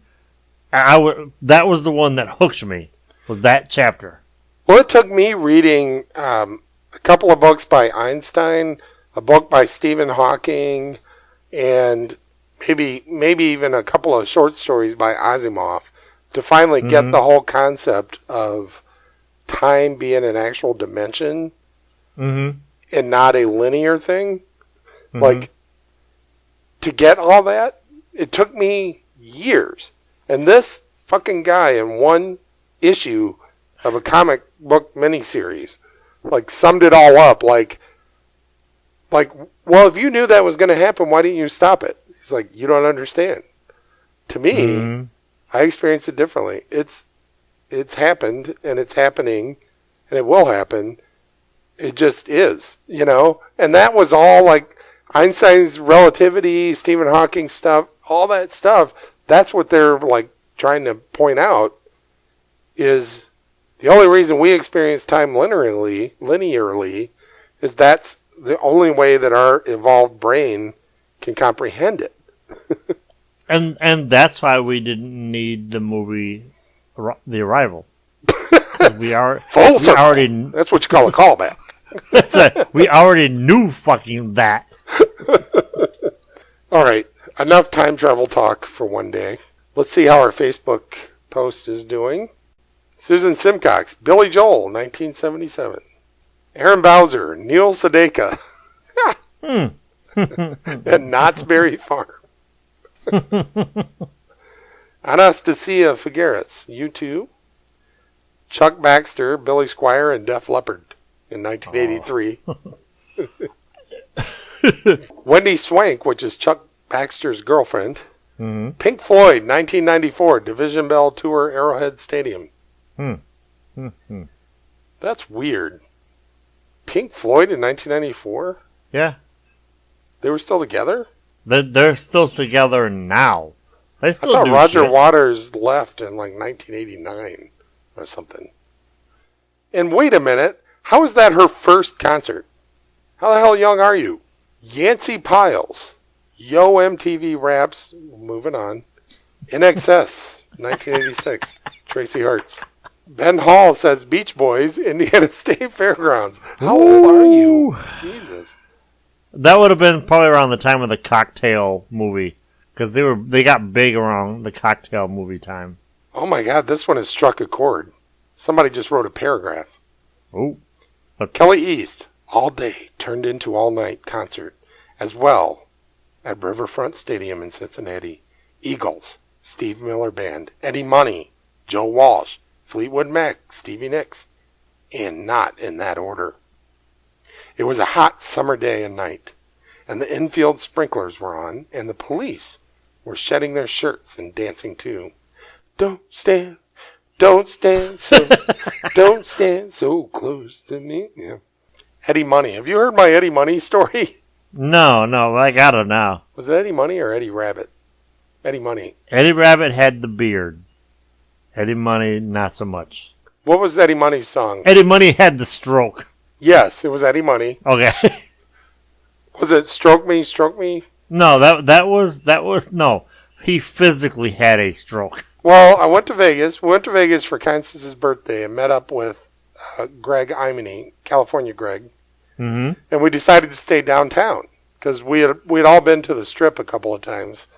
was the one that hooked me, was that chapter. Well, it took me reading a couple of books by Einstein, a book by Stephen Hawking, and maybe even a couple of short stories by Asimov to finally get the whole concept of time being an actual dimension and not a linear thing. Like, to get all that, it took me years. And this fucking guy in one issue of a comic book miniseries, summed it all up. Like, well, if you knew that was going to happen, why didn't you stop it? He's like, you don't understand. To me, I experience it differently. It's happened, and it's happening, and it will happen. It just is, And that was all Einstein's relativity, Stephen Hawking stuff, all that stuff. That's what they're trying to point out, is the only reason we experience time linearly is that's the only way that our evolved brain can comprehend it. And that's why we didn't need the movie The Arrival. We already That's what you call a callback. That's right. We already knew fucking that. All right, enough time travel talk for one day. Let's see how our Facebook post is doing. Susan Simcox, Billy Joel, 1977. Aaron Bowser, Neil Sedaka. At Knott's Berry Farm. Anastasia Figueres, U2. Chuck Baxter, Billy Squier, and Def Leppard in 1983. Wendy Swank, which is Chuck Baxter's girlfriend. Pink Floyd, 1994, Division Bell Tour, Arrowhead Stadium. That's weird. Pink Floyd in 1994? Yeah. They were still together? They're still together now. They still I thought do Roger shit. Waters left in 1989 or something. And wait a minute, how is that her first concert? How the hell young are you? Yancey Piles, Yo MTV Raps, moving on. In Excess, 1986, Tracy Hartz. Ben Hall says Beach Boys, Indiana State Fairgrounds. How old are you? Jesus. That would have been probably around the time of the Cocktail movie, because they got big around the Cocktail movie time. Oh my God, this one has struck a chord. Somebody just wrote a paragraph. Oh. Kelly East, All Day Turned Into All Night concert, as well at Riverfront Stadium in Cincinnati. Eagles, Steve Miller Band, Eddie Money, Joe Walsh, Fleetwood Mac, Stevie Nicks, and not in that order. It was a hot summer day and night, and the infield sprinklers were on, and the police were shedding their shirts and dancing too. Don't stand don't stand so close to me. Yeah. Eddie Money. Have you heard my Eddie Money story? No, I got it now. Was it Eddie Money or Eddie Rabbit? Eddie Money. Eddie Rabbit had the beard. Eddie Money, not so much. What was Eddie Money's song? Eddie Money had the stroke. Yes, it was Eddie Money. Okay. Was it Stroke Me, Stroke Me? No, that was no. He physically had a stroke. Well, I went to Vegas. We went to Vegas for Constance's birthday and met up with Greg Imany, California Greg. Mm-hmm. And we decided to stay downtown because we'd all been to the Strip a couple of times,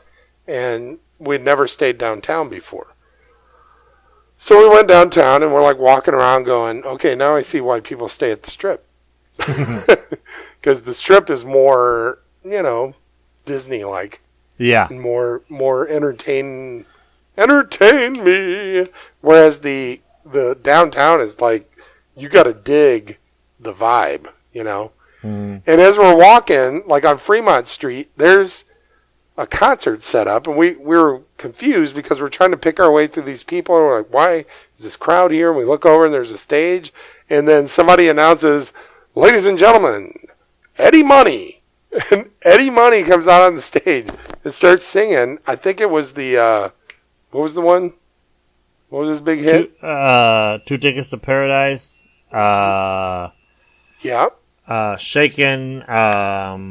and we'd never stayed downtown before. So we went downtown and we're like walking around going, okay, now I see why people stay at the Strip. Because the Strip is more, Disney-like. Yeah. And more entertain me. Whereas the downtown is like, you got to dig the vibe, And as we're walking, like on Fremont Street, there's a concert set up, and we were confused because we're trying to pick our way through these people, and we're like, why is this crowd here? And we look over, and there's a stage, and then somebody announces, ladies and gentlemen, Eddie Money. And Eddie Money comes out on the stage and starts singing. I think it was the, what was the one? What was his big hit? 2 Tickets to Paradise. Yeah. Shaken.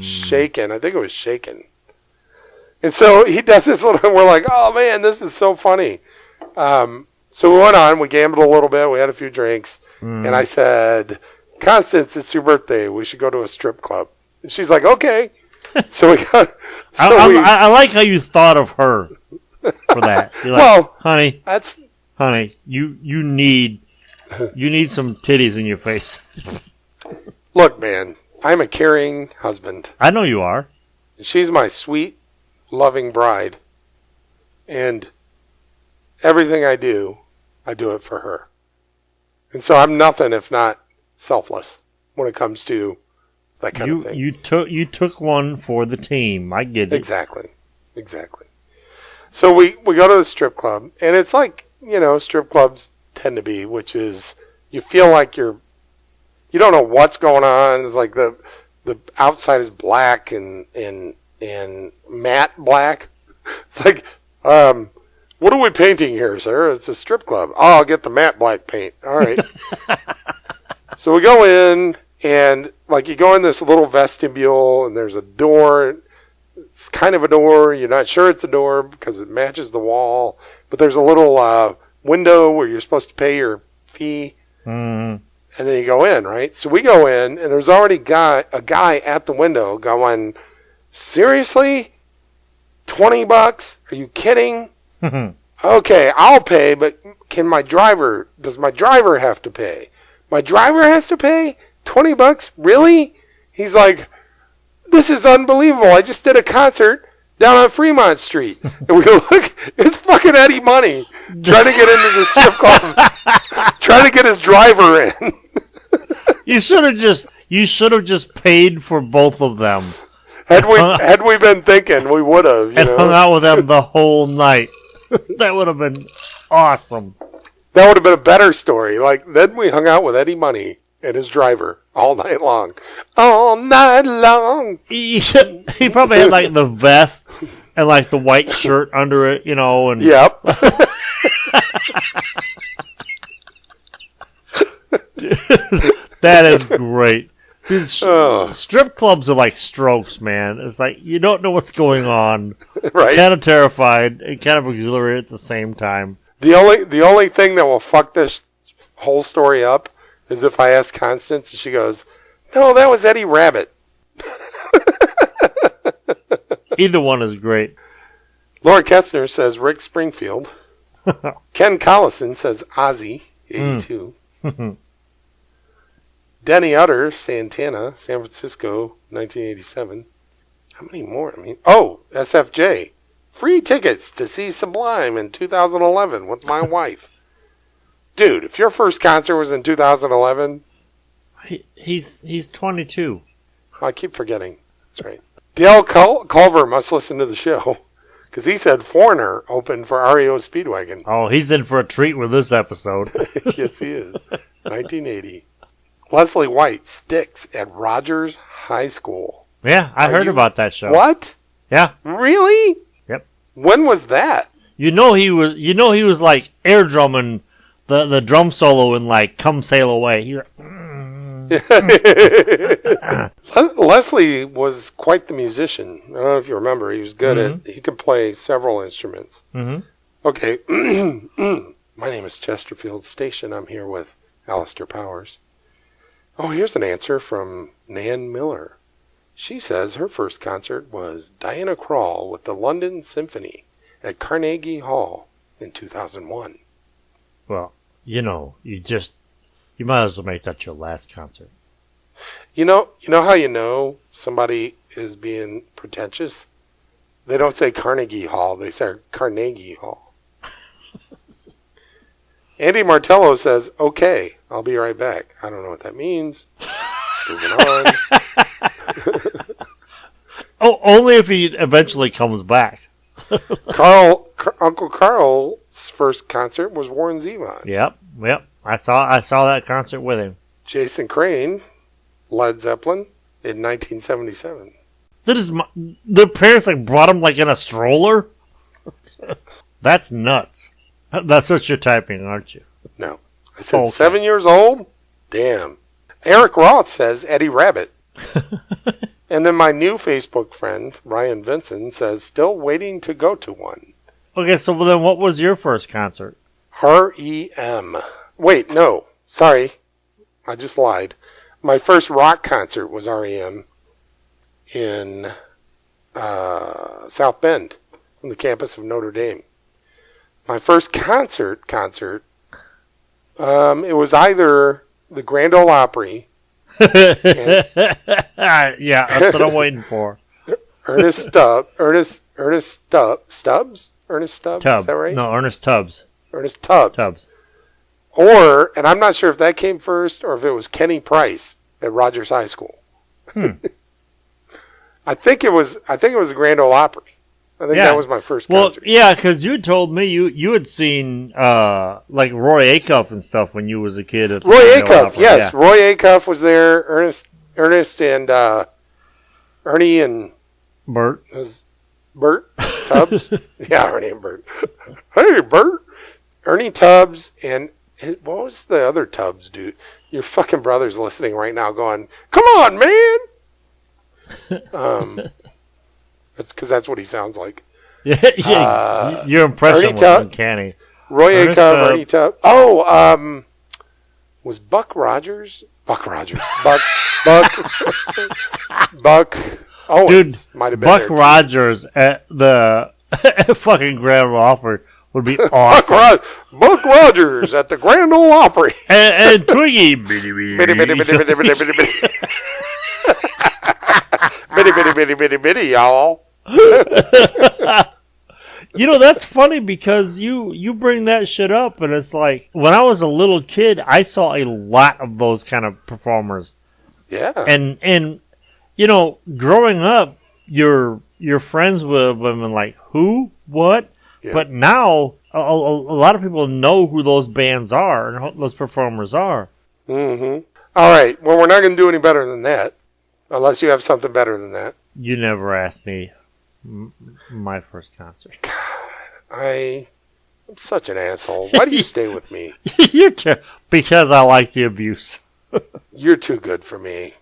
Shaken. I think it was Shaken. And so he does this little, we're like, oh man, this is so funny. So we went on, we gambled a little bit, we had a few drinks, and I said, Constance, it's your birthday, we should go to a strip club. And she's like, okay. So we got, I like how you thought of her for that. You're like, well, honey, you need some titties in your face. Look, man, I'm a caring husband. I know you are. She's my sweet, loving bride. And everything I do it for her. And so I'm nothing if not selfless when it comes to that kind of thing. You took one for the team. I get it. Exactly. So we go to the strip club, and it's like, strip clubs tend to be, which is you feel like you don't know what's going on. It's like the outside is black and matte black. It's like, what are we painting here, sir? It's a strip club. Oh, I'll get the matte black paint. All right. So we go in, and like you go in this little vestibule, and there's a door. It's kind of a door. You're not sure it's a door because it matches the wall. But there's a little window where you're supposed to pay your fee. Mm. And then you go in, right? So we go in, and there's already a guy at the window going, seriously? $20? Are you kidding? Okay, I'll pay, but does my driver have to pay? My driver has to pay? $20? Really? He's like, this is unbelievable. I just did a concert down on Fremont Street. And we look, it's fucking Eddie Money trying to get into the strip club, trying to get his driver in. You should have just paid for both of them. Had we been thinking, we would have. And hung out with them the whole night. That would have been awesome. That would have been a better story. Like, then we hung out with Eddie Money and his driver all night long. All night long. He probably had like the vest and like the white shirt under it, and Yep. that is great. Dude, strip clubs are like strokes, man. It's like you don't know what's going on. Right. Kind of terrified and kind of exhilarated at the same time. The only thing that will fuck this whole story up is if I ask Constance and she goes, no, that was Eddie Rabbit. Either one is great. Laura Kessner says Rick Springfield. Ken Collison says Ozzy, 82. Denny Utter, Santana, San Francisco, 1987. How many more? SFJ. Free tickets to see Sublime in 2011 with my wife. Dude, if your first concert was in 2011... He's 22. I keep forgetting. That's right. Dale Culver must listen to the show. Because he said Foreigner opened for REO Speedwagon. Oh, he's in for a treat with this episode. Yes, he is. 1980. Leslie White sticks at Rogers High School. Yeah, I heard you- about that show. What? Yeah. Really? Yep. When was that? He was like air drumming the drum solo in like Come Sail Away. He's like, Leslie was quite the musician. I don't know if you remember. He was good he could play several instruments. Mhm. Okay. My name is Chesterfield Station. I'm here with Alistair Powers. Oh, here's an answer from Nan Miller. She says her first concert was Diana Krall with the London Symphony at Carnegie Hall in 2001. well, you might as well make that your last concert. You know how you know somebody is being pretentious? They don't say Carnegie Hall, they say Carnegie Hall. Andy Martello says, okay, I'll be right back. I don't know what that means. Moving on. Oh, only if he eventually comes back. Uncle Carl's first concert was Warren Zevon. Yep. I saw that concert with him. Jason Crane, Led Zeppelin in 1977. Their parents like brought him like in a stroller. That's nuts. That's what you're typing, aren't you? No. I said Okay. 7 years old? Damn. Eric Roth says Eddie Rabbit. And then my new Facebook friend, Ryan Vinson, says still waiting to go to one. Okay, so then what was your first concert? REM. Wait, no. Sorry. I just lied. My first rock concert was REM in South Bend on the campus of Notre Dame. My first concert, it was either the Grand Ole Opry, and Yeah, that's what I'm waiting for. Ernest Stubbs, is Tubbs. that right? No, Ernest Tubbs. Ernest Tubbs. Tubbs. Or, and I'm not sure if that came first or if it was Kenny Price at Rogers High School. I think it was the Grand Ole Opry. I think Yeah. that was my first Well, concert. yeah, because you told me you had seen like Roy Acuff and stuff when you was a kid. At the Roy Grand Ole Acuff, Opry. yes. Roy Acuff was there. Ernest and Ernie and Bert. was Bert Tubbs. Yeah, Ernie and Bert. Hey, Bert. Ernie Tubbs and what was the other Tubbs dude? Your fucking brother's listening right now going, come on, man. That's because that's what he sounds like. Yeah, your impression Ernie was Tubbs. uncanny. Roy Ernest Acuff, Tubbs. Ernie Tubbs. Oh, was Buck Rogers? Buck Rogers. Buck Owens. Dude, might have been Buck there, too. Rogers at the fucking Grand Ole Opry would be Buck, awesome. Buck Rogers at the Grand Ole Opry. and Twiggy. bitty, Bitty, bitty, bitty, bitty, bitty, bitty, bitty. Bitty, bitty, bitty, bitty, bitty, y'all. You know, that's funny because you bring that shit up, and it's like when I was a little kid, I saw a lot of those kind of performers, Yeah. and you know, growing up, you're friends with them and like who, what, Yeah. but now a lot of people know who those bands are and who those performers are. Mm-hmm. All right. Well, we're not going to do any better than that. Unless you have something better than that. You never asked me my first concert. I'm such an asshole. Why do you stay with me? Because I like the abuse. You're too good for me.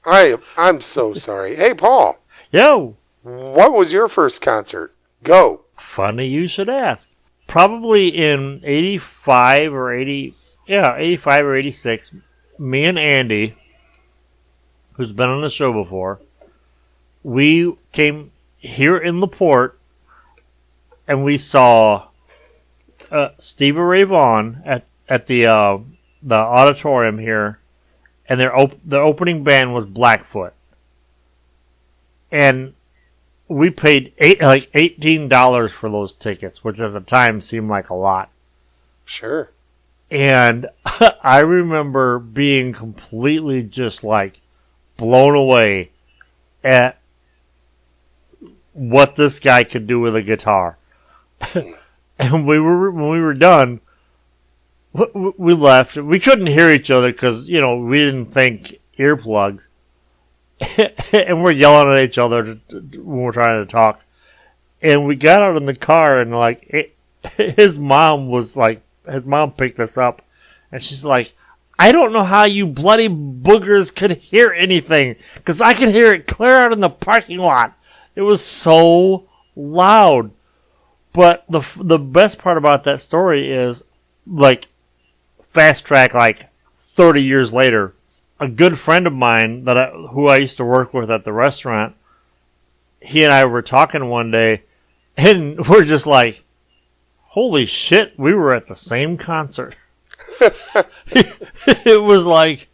I'm so sorry. Hey, Paul. Yo, What was your first concert? Go. funny you should ask. Probably in 85 or 86, me and Andy, who's been on the show before, we came here in LaPorte and we saw Stevie Ray Vaughan at the auditorium here, and their opening band was Blackfoot, and we paid $18 for those tickets, which at the time seemed like a lot. Sure. And I remember being completely just like blown away at what this guy could do with a guitar. And when we were done, we left. We couldn't hear each other because, you know, we didn't think earplugs. And we're yelling at each other when we're trying to talk. And we got out in the car, and like his mom picked us up, and she's like, I don't know how you bloody boogers could hear anything, because I could hear it clear out in the parking lot. It was so loud. But the best part about that story is, like, fast track, like 30 years later, a good friend of mine who I used to work with at the restaurant, he and I were talking one day, and we're just like, holy shit, we were at the same concert. It was like,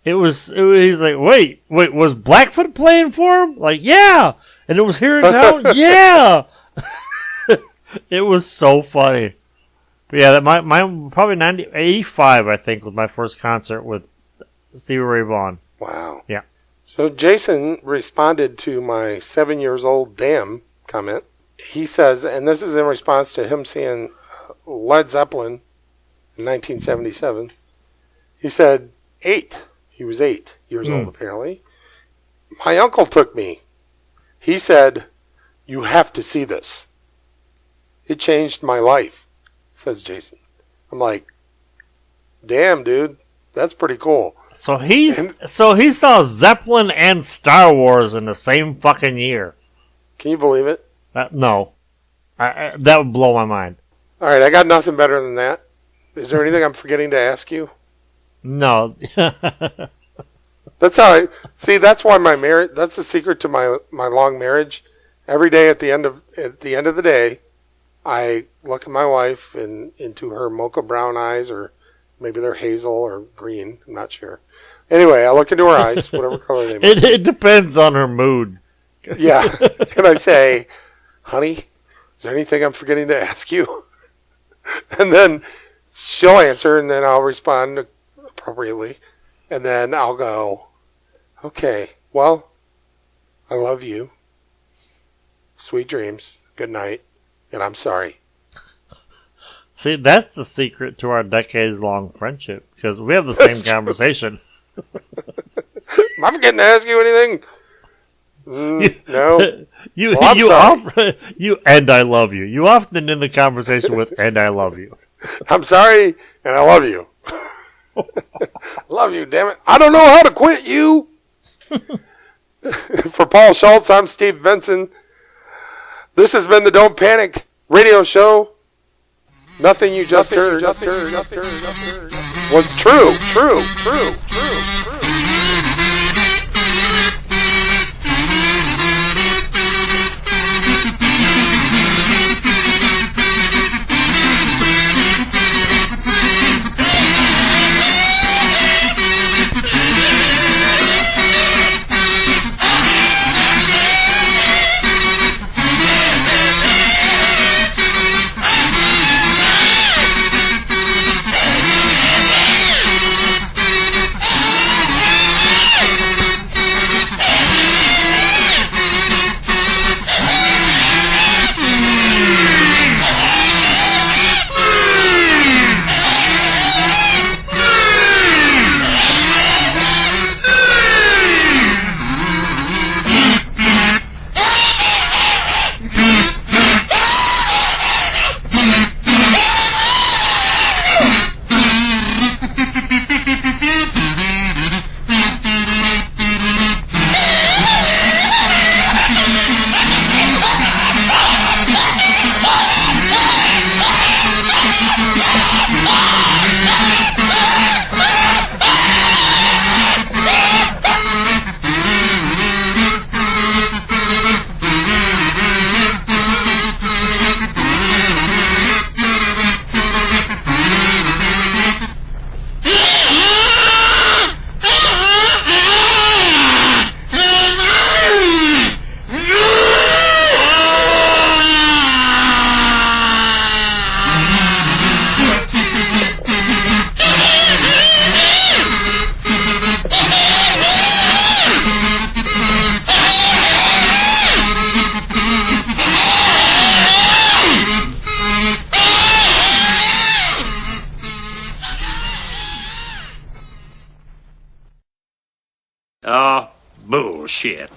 he's like, wait, was Blackfoot playing for him? Like, yeah. And it was here in town? Yeah. It was so funny. But yeah, my probably 85, I think, was my first concert with Stevie Ray Vaughan. Wow. Yeah. So Jason responded to my 7 years old damn comment. He says, and this is in response to him seeing Led Zeppelin in 1977. He said, 8. He was 8 years old, apparently. My uncle took me. He said, you have to see this. It changed my life, says Jason. I'm like, damn, dude, that's pretty cool. So he saw Zeppelin and Star Wars in the same fucking year. Can you believe it? No. That would blow my mind. All right, I got nothing better than that. Is there anything I'm forgetting to ask you? No. That's how that's why my marriage, that's the secret to my long marriage. Every day at the end of the day, I look at my wife and into her mocha brown eyes, or maybe they're hazel or green, I'm not sure. Anyway, I look into her eyes, whatever color they might be. It depends on her mood. Yeah. And I say, honey, is there anything I'm forgetting to ask you? And then she'll answer, and then I'll respond appropriately. And then I'll go, okay, well, I love you. Sweet dreams. Good night. And I'm sorry. See, that's the secret to our decades-long friendship, because we have the same conversation. Am I forgetting to ask you anything? No. And I love you. You often end the conversation with, and I love you. I'm sorry, and I love you. Love you, damn it. I don't know how to quit you. For Paul Schultz, I'm Steve Benson. This has been the Don't Panic radio show. Nothing you just heard was true. Oh, bullshit.